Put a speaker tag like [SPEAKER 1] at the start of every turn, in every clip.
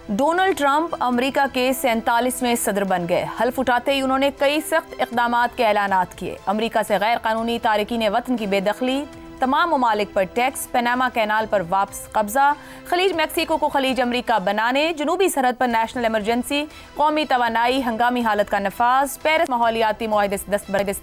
[SPEAKER 1] Donald Trump America के 47वें सदर बन गए। हल्फ उठाते ही उन्होंने कई सख्त इक़दामात के ऐलानात किए। अमेरिका से गैर कानूनी तारकीन वतन की बेदखली, तमाम ममालिक पर टैक्स, पनामा कैनाल पर वापस कब्जा, खलीज मैक्सिको को खलीज अमेरिका बनाने, जनूबी सरहद पर नेशनल इमरजेंसी, कौमी तवानाई, हंगामी हालत का नफाज, पेरिस माहौलियाती मुआहदे से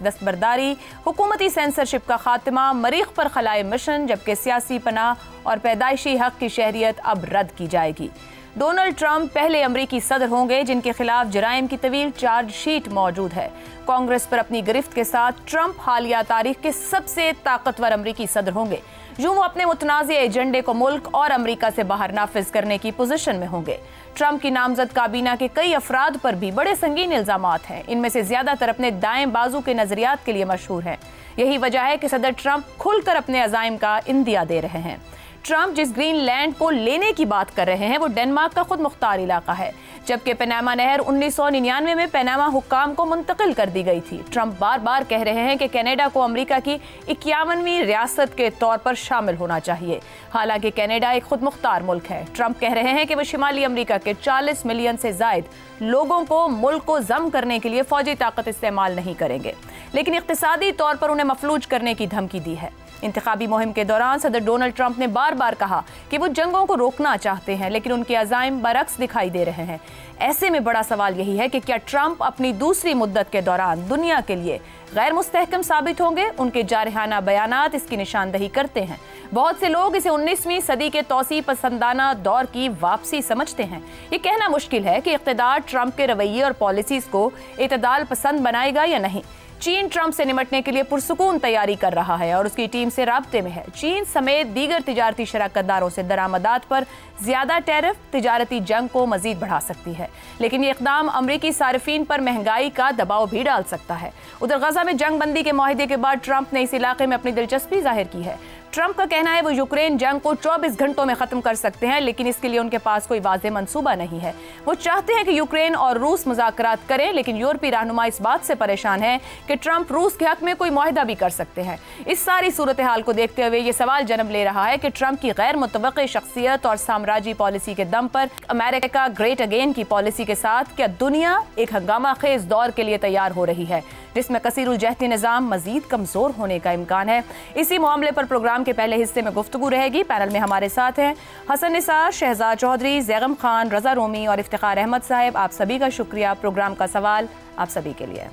[SPEAKER 1] दस्तबरदारी, हुकूमती सेंसरशिप का खात्मा, मरीख पर खलाए मिशन, जबकि सियासी पनाह और पैदाइशी हक की शहरियत अब रद्द की जाएगी। डोनाल्ड ट्रंप पहले अमरीकी सदर होंगे जिनके खिलाफ जराइम की तवील चार्जशीट मौजूद है। कांग्रेस पर अपनी गिरफ्त के साथ ट्रंप हालिया तारीख के सबसे ताकतवर अमरीकी सदर होंगे। यूं वो अपने मुतनाज़े एजेंडे को मुल्क और अमरीका से बाहर नाफिज करने की पोजीशन में होंगे। ट्रंप की नामजद काबीना के कई अफराद पर भी बड़े संगीन इल्जामात हैं। इनमें से ज्यादातर अपने दाएं बाजू के नजरियात के लिए मशहूर हैं। यही वजह है कि सदर ट्रंप खुलकर अपने अज़ाइम का इंदिया दे रहे हैं। ट्रंप जिस ग्रीनलैंड को लेने की बात कर रहे हैं वो डेनमार्क का खुद मुख्तार इलाका है, जबकि पनामा नहर 1999 में पनामा हुक्काम को मुंतकिल कर दी गई थी। ट्रंप बार बार कह रहे हैं कि कनाडा को अमेरिका की 51वीं रियासत के तौर पर शामिल होना चाहिए, हालांकि कनाडा एक खुद मुख्तार मुल्क है। ट्रंप कह रहे हैं कि वो शिमाली अमेरिका के 40 मिलियन से जायद लोगों को मुल्क को जम करने के लिए फौजी ताकत इस्तेमाल नहीं करेंगे, लेकिन इक्तिसादी तौर पर उन्हें मफलूज करने की धमकी दी है। इंतखाबी मुहिम के दौरान सदर डोनाल्ड ट्रंप ने बार बार कहा कि वो जंगों को रोकना चाहते हैं, लेकिन उनके अज़ाइम बरअक्स दिखाई दे रहे हैं। ऐसे में बड़ा सवाल यही है कि क्या ट्रंप अपनी दूसरी मुद्दत के दौरान दुनिया के लिए गैर मुस्तहकम साबित होंगे? उनके जारहाना बयानात इसकी निशानदही करते हैं। बहुत से लोग इसे 19वीं सदी के तौसी पसंदाना दौर की वापसी समझते हैं। ये कहना मुश्किल है कि इक़्तिदार ट्रंप के रवैये और पॉलिसीज को इतदाल पसंद बनाएगा या नहीं। चीन ट्रंप से निमटने के लिए पुरसुकून तैयारी कर रहा है और उसकी टीम से राब्ते में है। चीन समेत दीगर तिजारती शराकतदारों से दरामदात पर ज्यादा टैरिफ तिजारती जंग को मजीद बढ़ा सकती है, लेकिन ये इक़दाम अमरीकी सारिफीन पर महंगाई का दबाव भी डाल सकता है। उधर गजा में जंग बंदी के मुआहदे के बाद ट्रंप ने इस इलाके में अपनी दिलचस्पी जाहिर की है। ट्रंप का कहना है वो यूक्रेन जंग को 24 घंटों में खत्म कर सकते हैं, लेकिन इसके लिए उनके पास कोई वाज़ेह मंसूबा नहीं है। वो चाहते हैं कि यूक्रेन और रूस मुज़ाकरात करें, लेकिन यूरोपीय रहनुमा इस बात से परेशान है कि ट्रंप रूस के हक में कोई मुआहदा भी कर सकते हैं। इस सारी सूरत हाल को देखते हुए ये सवाल जन्म ले रहा है कि ट्रंप की गैर मुतवक्की शख्सियत और साम्राज्यी पॉलिसी के दम पर अमेरिका ग्रेट अगेन की पॉलिसी के साथ क्या दुनिया एक हंगामा खेज दौर के लिए तैयार हो रही है, जिसमें कसीरुल जहती निज़ाम मजीद कमजोर होने का इम्कान है। इसी मामले पर प्रोग्राम के पहले हिस्से में गुफ्तगू रहेगी। पैनल में हमारे साथ हैं हसन निसार, शहजाद चौधरी, जैगम खान, रजा रोमी और इफ्तिखार अहमद साहब। आप सभी का शुक्रिया। प्रोग्राम का सवाल आप सभी के लिए।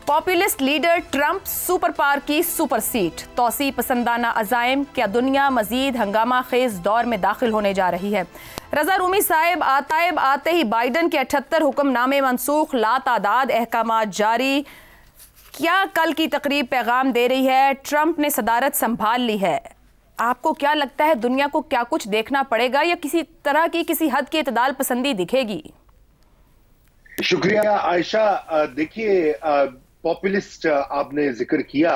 [SPEAKER 1] Populist leader Trump super power की सुपर सीट, तौसी पसंदाना अज़ाइम, क्या दुनिया मजीद हंगामा खेज दौर में दाखिल होने जा रही है? रजा रूमी साहिब, आते ही बाइडन के 78 हुक्मनामे मनसूख, लातादाद अहकामात जारी, क्या कल की तकरीब पैगाम दे रही है? ट्रंप ने सदारत संभाल ली है। आपको क्या लगता है दुनिया को क्या कुछ देखना पड़ेगा या किसी तरह की किसी हद की इतदाल पसंदी दिखेगी?
[SPEAKER 2] शुक्रिया आयशा। देखिए, पॉपुलिस्ट आपने जिक्र किया,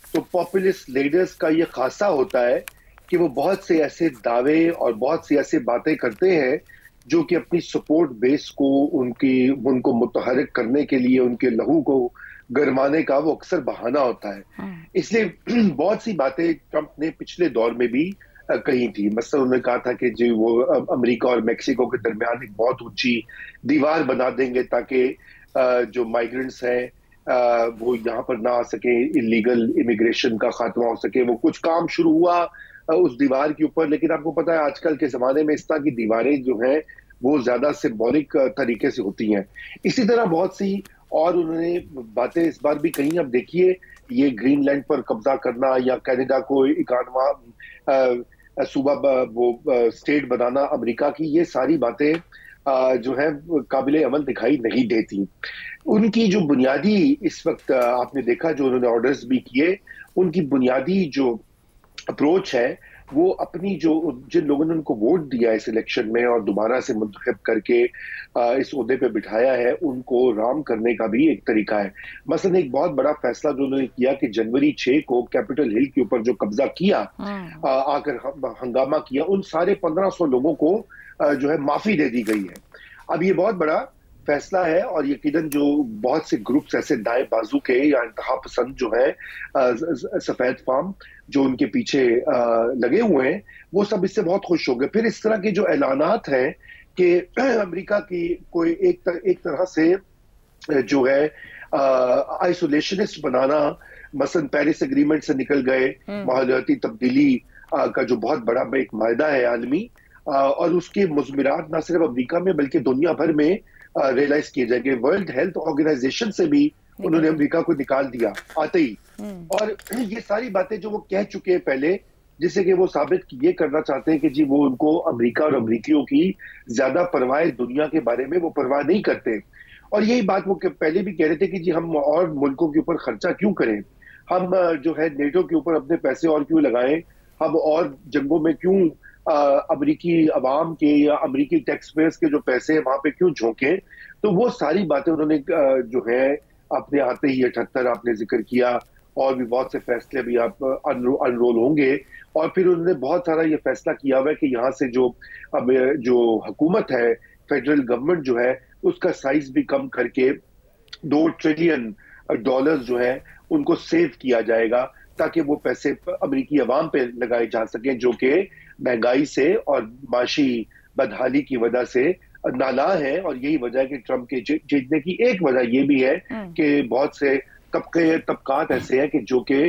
[SPEAKER 2] तो पॉपुलिस्ट लीडर्स का ये खासा होता है कि वो बहुत से ऐसे दावे और बहुत सी ऐसी बातें करते हैं जो कि अपनी सपोर्ट बेस को उनको मुतहरिक करने के लिए, उनके लहू को गरमाने का वो अक्सर बहाना होता है। इसलिए बहुत सी बातें ट्रंप ने पिछले दौर में भी कही थी। मसलन उन्होंने कहा था कि जो वो अमेरिका और मेक्सिको के दरमियान एक बहुत ऊंची दीवार बना देंगे ताकि जो माइग्रेंट्स हैं वो यहाँ पर ना आ सके, इलीगल इमिग्रेशन का खात्मा हो सके। वो कुछ काम शुरू हुआ उस दीवार के ऊपर, लेकिन आपको पता है आजकल के जमाने में इस तरह की दीवारें जो हैं वो ज्यादा सिंबॉलिक तरीके से होती हैं। इसी तरह बहुत सी और उन्होंने बातें इस बार भी कही। अब देखिए, ये ग्रीनलैंड पर कब्जा करना या कनाडा को 51वां सूबा वो स्टेट बनाना अमेरिका की, ये सारी बातें जो है काबिले अमल दिखाई नहीं देती। उनकी जो बुनियादी इस वक्त आपने देखा जो उन्होंने ऑर्डर्स भी किए, उनकी बुनियादी जो अप्रोच है वो अपनी जिन लोगों ने उनको वोट दिया इस इलेक्शन में और दोबारा से मुंतखब करके इस ओहदे पे बिठाया है, उनको राम करने का भी एक तरीका है। मसलन एक बहुत बड़ा फैसला जो उन्होंने किया कि जनवरी 6 को कैपिटल हिल के ऊपर जो कब्जा किया, आकर हंगामा किया, उन सारे 1500 लोगों को जो है माफी दे दी गई है। अब ये बहुत बड़ा फैसला है और यकीनन जो बहुत से ग्रुप्स ऐसे दाएं बाजू के या इंतहा पसंद जो है सफेद फार्म, जो उनके पीछे लगे हुए हैं, वो सब इससे बहुत खुश हो गए। फिर इस तरह के जो ऐलानात हैं कि अमेरिका की कोई एक तरह से जो है आइसोलेशनिस्ट बनाना, मसलन पेरिस एग्रीमेंट से निकल गए, माहौलियाती तब्दीली का जो बहुत बड़ा एक मायदा है आलमी, और उसके मुज़मिरात न सिर्फ अमेरिका में बल्कि दुनिया भर में रियलाइज किए जाएंगे। वर्ल्ड हेल्थ ऑर्गेनाइजेशन से भी उन्होंने अमेरिका को निकाल दिया आते ही। और ये सारी बातें जो वो कह चुके हैं पहले, जिससे कि वो साबित ये करना चाहते हैं कि जी वो उनको अमेरिका और अमेरिकियों की ज्यादा परवाह दुनिया के बारे में वो परवाह नहीं करते। और यही बात वो पहले भी कह रहे थे कि जी हम और मुल्कों के ऊपर खर्चा क्यों करें, हम जो है नेटो के ऊपर अपने पैसे और क्यों लगाएं, हम और जंगों में क्यों अमेरिकी अवाम के या अमेरिकी टैक्स पेयर्स के जो पैसे हैं वहां पे क्यों झोंकें। तो वो सारी बातें उन्होंने जो है अपने आते ही 78 आपने जिक्र किया, और भी बहुत से फैसले अभी आप अनरोल होंगे। और फिर उन्होंने बहुत सारा ये फैसला किया हुआ है कि यहाँ से जो अब जो हुकूमत है, फेडरल गवर्नमेंट जो है, उसका साइज भी कम करके $2 ट्रिलियन जो है उनको सेव किया जाएगा, ताकि वो पैसे अमेरिकी अवाम पे लगाए जा सकें, जो कि महंगाई से और माशी बदहाली की वजह से नाला है। और यही वजह है कि ट्रंप के जीतने की एक वजह ये भी है कि बहुत से तबकात ऐसे हैं कि जो कि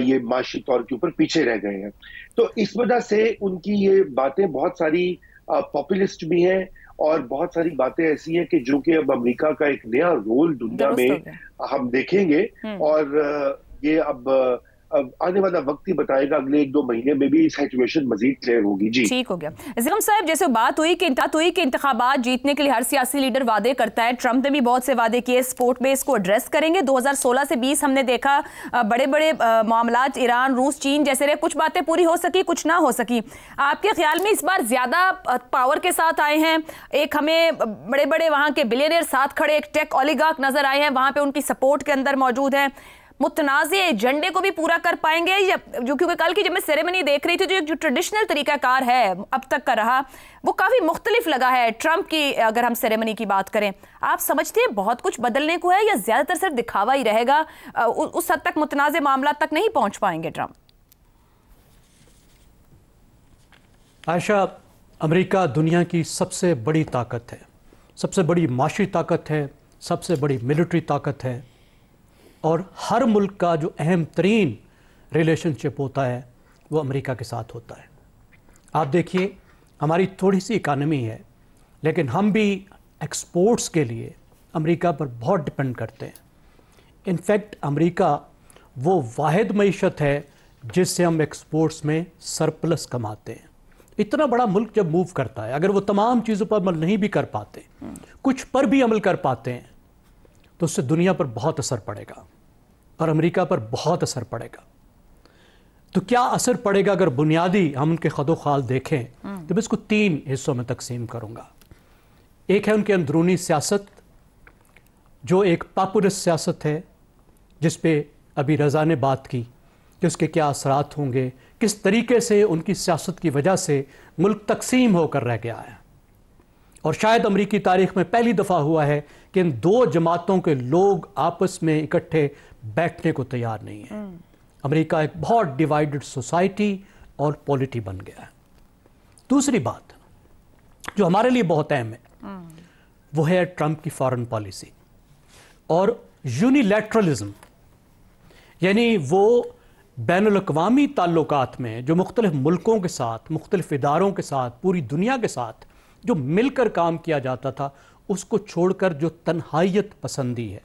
[SPEAKER 2] ये माशी तौर के ऊपर पीछे रह गए हैं। तो इस वजह से उनकी ये बातें बहुत सारी पॉपुलिस्ट भी हैं, और बहुत सारी बातें ऐसी हैं कि जो कि अब अमेरिका का एक नया रोल दुनिया में हम देखेंगे। और ये अब आने वाला वक्त ही बताएगा, अगले 1-2 महीने में भी सिचुएशन मजीद क्लियर होगी। जी
[SPEAKER 1] ठीक हो गया। ज़िगम साहब, जैसे बात हुई कि इंतखाबात जीतने के लिए हर सियासी लीडर वादे करता है, ट्रंप ने भी बहुत से वादे किए, स्पोर्ट बेस को एड्रेस करेंगे। 2016 से 20 हमने देखा बड़े बड़े मामलात, ईरान, रूस, चीन जैसे रहे, कुछ बातें पूरी हो सकी, कुछ ना हो सकी। आपके ख्याल में इस बार ज्यादा पावर के साथ आए हैं? एक हमें बड़े बड़े वहां के बिलियनियर साथ खड़े, एक टेक ओलिगार्क नजर आए हैं, वहां पे उनकी सपोर्ट के अंदर मौजूद है। मुतनाज़े एजेंडे को भी पूरा कर पाएंगे? या जो क्योंकि कल की जब मैं सेरेमनी देख रही थी, जो ट्रेडिशनल तरीकाकार है अब तक का रहा, वो काफी मुख्तलिफ लगा है ट्रंप की। अगर हम सेरेमनी की बात करें, आप समझते हैं बहुत कुछ बदलने को है, या ज्यादातर सिर्फ दिखावा ही रहेगा? उस हद तक मुतनाज़े मामला तक नहीं पहुंच पाएंगे ट्रंप?
[SPEAKER 3] आयशा, अमेरिका दुनिया की सबसे बड़ी ताकत है, सबसे बड़ी माशी ताकत है, सबसे बड़ी मिलिट्री ताकत है, और हर मुल्क का जो अहम तरीन रिलेशनशिप होता है वो अमेरिका के साथ होता है। आप देखिए, हमारी थोड़ी सी इकानमी है, लेकिन हम भी एक्सपोर्ट्स के लिए अमेरिका पर बहुत डिपेंड करते हैं। इनफैक्ट अमेरिका वो वाहिद मईशत है जिससे हम एक्सपोर्ट्स में सरप्लस कमाते हैं। इतना बड़ा मुल्क जब मूव करता है, अगर वो तमाम चीज़ों पर अमल नहीं भी कर पाते, कुछ पर भी अमल कर पाते हैं, तो उससे दुनिया पर बहुत असर पड़ेगा और अमेरिका पर बहुत असर पड़ेगा। तो क्या असर पड़ेगा अगर बुनियादी हम उनके खदोखाल देखें, तो मैं इसको 3 हिस्सों में तकसीम करूंगा। एक है उनकी अंदरूनी सियासत, जो एक पॉपुलिस्ट सियासत है, जिस पे अभी रज़ा ने बात की कि उसके क्या असरात होंगे, किस तरीके से उनकी सियासत की वजह से मुल्क तकसीम होकर रह गया है। और शायद अमेरिकी तारीख में पहली दफ़ा हुआ है कि इन 2 जमातों के लोग आपस में इकट्ठे बैठने को तैयार नहीं है। अमेरिका एक बहुत डिवाइडेड सोसाइटी और पॉलिटी बन गया है। दूसरी बात जो हमारे लिए बहुत अहम है, वो है ट्रंप की फॉरेन पॉलिसी और यूनिलैटरलिज्म, यानी वो बैनुल-अक़वामी ताल्लुकात में जो मुख्तलिफ मुल्कों के साथ, मुख्तलिफ इदारों के साथ, पूरी दुनिया के साथ जो मिलकर काम किया जाता था, उसको छोड़कर जो तन्हाइयत पसंदी है,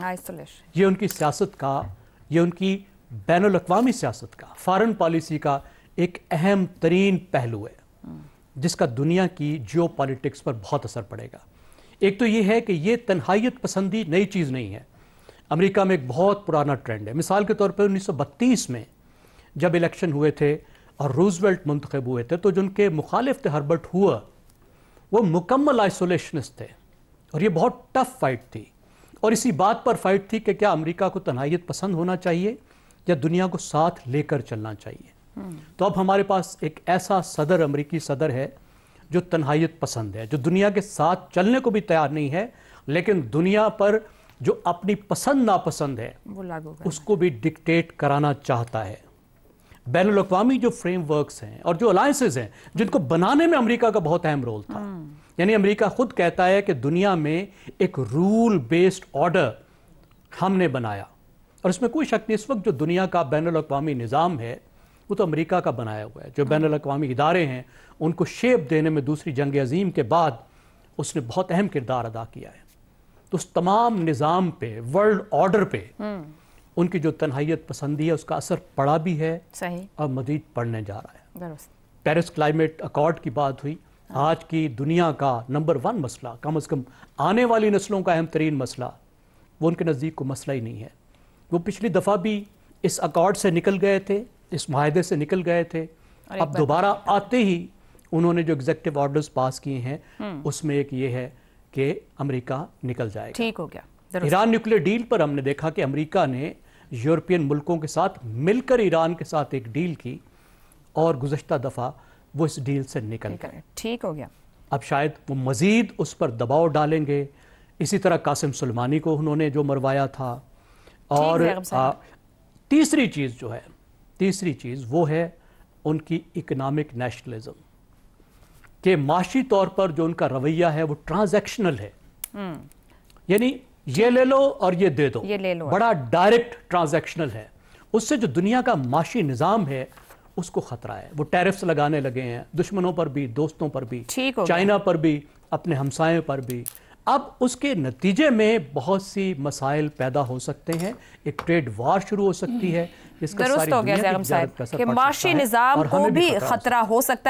[SPEAKER 1] आइसोलेशन,
[SPEAKER 3] ये उनकी सियासत का, ये उनकी बैनुल-अक़वामी सियासत का, फॉरेन पॉलिसी का एक अहम तरीन पहलू है, जिसका दुनिया की जियो पॉलिटिक्स पर बहुत असर पड़ेगा। एक तो ये है कि ये तन्हाइयत पसंदी नई चीज़ नहीं है। अमेरिका में एक बहुत पुराना ट्रेंड है। मिसाल के तौर पर 1932 में जब इलेक्शन हुए थे और रूजवेल्ट मुंतखब हुए थे, तो जो उनके मुखालिफ थे हर्बर्ट हुआ, वो मुकम्मल आइसोलेशनिस्ट थे और ये बहुत टफ फाइट थी। और इसी बात पर फाइट थी कि क्या अमेरिका को तन्हाइयत पसंद होना चाहिए या दुनिया को साथ लेकर चलना चाहिए। तो अब हमारे पास एक ऐसा सदर, अमेरिकी सदर है जो तन्हाइयत पसंद है, जो दुनिया के साथ चलने को भी तैयार नहीं है, लेकिन दुनिया पर जो अपनी पसंद नापसंद है वो लागू उसको भी डिक्टेट कराना चाहता है। बैनुल-अक़वामी जो फ्रेमवर्क्स हैं और जो अलायंसेस हैं जिनको बनाने में अमेरिका का बहुत अहम रोल था। यानी अमेरिका खुद कहता है कि दुनिया में एक रूल बेस्ड ऑर्डर हमने बनाया, और इसमें कोई शक नहीं इस वक्त जो दुनिया का बैनुल-अक़वामी निज़ाम है वो तो अमेरिका का बनाया हुआ है। जो बैनुल-अक़वामी इदारे हैं उनको शेप देने में दूसरी जंग अज़ीम के बाद उसने बहुत अहम किरदार अदा किया है। तो उस तमाम निज़ाम पे, वर्ल्ड ऑर्डर पे उनकी जो तन्हाइयत पसंदी है उसका असर पड़ा भी है,
[SPEAKER 1] सही,
[SPEAKER 3] और मज़ीद पड़ने जा रहा है।
[SPEAKER 1] दुरुस्त।
[SPEAKER 3] पेरिस क्लाइमेट अकॉर्ड की बात हुई, आज की दुनिया का नंबर 1 मसला, कम से कम आने वाली नस्लों का अहम तरीन मसला, वो उनके नज़दीक को मसला ही नहीं है। वो पिछली दफ़ा भी इस अकॉर्ड से निकल गए थे, इस माहदे से निकल गए थे, अब दोबारा आते ही उन्होंने जो एग्जीक्यूटिव ऑर्डर्स पास किए हैं उसमें एक ये है कि अमेरिका निकल जाएगा।
[SPEAKER 1] ठीक हो गया।
[SPEAKER 3] ईरान न्यूक्लियर डील पर हमने देखा कि अमेरिका ने यूरोपियन मुल्कों के साथ मिलकर ईरान के साथ एक डील की और गुज़श्ता दफ़ा वो इस डील से निकल गए।
[SPEAKER 1] ठीक हो गया।
[SPEAKER 3] अब शायद वो मज़ीद उस पर दबाव डालेंगे। इसी तरह कासिम सुलेमानी को उन्होंने जो मरवाया था। और तीसरी चीज़ जो है, तीसरी चीज़ वो है उनकी इकोनॉमिक नेशनलिज्म, कि माशी तौर पर जो उनका रवैया है वो ट्रांजैक्शनल है। यानी ये ले लो और ये दे दो,
[SPEAKER 1] ये ले लो,
[SPEAKER 3] बड़ा डायरेक्ट ट्रांजैक्शनल है। उससे जो दुनिया का माशी निज़ाम है उसको खतरा है। वो टैरिफ्स लगाने लगे हैं दुश्मनों पर भी, दोस्तों पर भी, चाइना पर भी, अपने हमसायों पर भी। अब उसके नतीजे में बहुत सी मसाइल पैदा हो सकते हैं, एक ट्रेड वार शुरू हो सकती है जिसका सारी दुनिया की तिजारत पे असर पड़ सकता है,
[SPEAKER 1] माशी निज़ाम को भी खतरा हो सकता है।